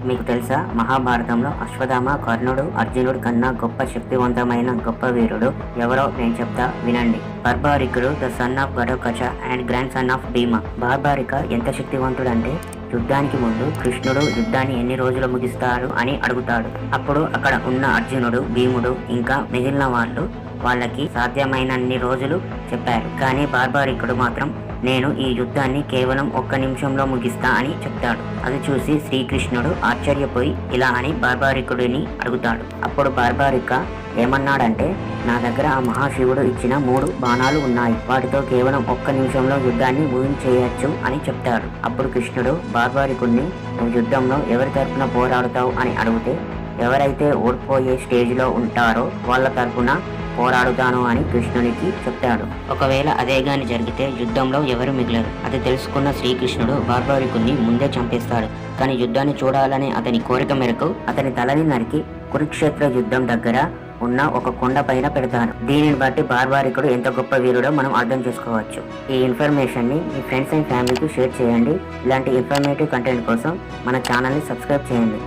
మీకు తెలుసా, మహాభారతంలో అశ్వత్థామ కర్ణుడు అర్జునుడు కన్నా గొప్ప శక్తివంతమైన గొప్ప వీరుడు ఎవరో నేను చెప్తా వినండి. బార్బారికుడు, the son of Ghatotkacha and grandson of Bhima. Barbarika ఎంత శక్తివంతుడంటే యుద్ధానికి ముందు కృష్ణుడు యుద్ధాన్ని ఎన్ని రోజులు ముగిస్తారు అని అడుగుతాడు. అప్పుడు అక్కడ ఉన్న అర్జునుడు, భీముడు ఇంకా మిగిలిన వాళ్ళకి సాధ్యమైనన్ని రోజులు చెప్పారు. కానీ బార్బారికుడు మాత్రం నేను ఈ యుద్ధాన్ని కేవలం 1 నిమిషంలో ముగిస్తా అని చెప్తాడు. అది చూసి శ్రీకృష్ణుడు ఆశ్చర్యపోయి ఇలా అని బార్బారికుడిని అడుగుతాడు. అప్పుడు బార్బారిక ఏమన్నాడంటే, నా దగ్గర ఆ మహాశివుడు ఇచ్చిన 3 బాణాలు ఉన్నాయి, వాటితో కేవలం 1 నిమిషంలో యుద్ధాన్ని ముగించేయచ్చు అని చెప్తాడు. అప్పుడు కృష్ణుడు బార్బారికుడిని, నువ్వు యుద్ధంలో ఎవరి తరపున పోరాడుతావు అని అడిగితే, ఎవరైతే ఓడిపోయే స్టేజ్లో ఉంటారో వాళ్ళ తరపున పోరాడుతాను అని కృష్ణునికి చెప్తాడు. ఒకవేళ అదే గాని జరిగితే యుద్ధంలో ఎవరు మిగలరు. అది తెలుసుకున్న శ్రీకృష్ణుడు బార్బారికుడిని ముందే చంపేస్తాడు. కానీ యుద్ధాన్ని చూడాలనే అతని కోరిక మేరకు అతని తలని నరికి కురుక్షేత్ర యుద్ధం దగ్గర ఉన్న ఒక కొండ పైన పెడతారు. దీనిని బట్టి బార్బారికుడు ఎంత గొప్ప వీరుడో మనం అర్థం చేసుకోవచ్చు. ఈ ఇన్ఫర్మేషన్ ని మీ ఫ్రెండ్స్ అండ్ ఫ్యామిలీకి షేర్ చేయండి. ఇలాంటి ఇన్ఫర్మేటివ్ కంటెంట్ కోసం మన ఛానల్ ని సబ్స్క్రైబ్ చేయండి.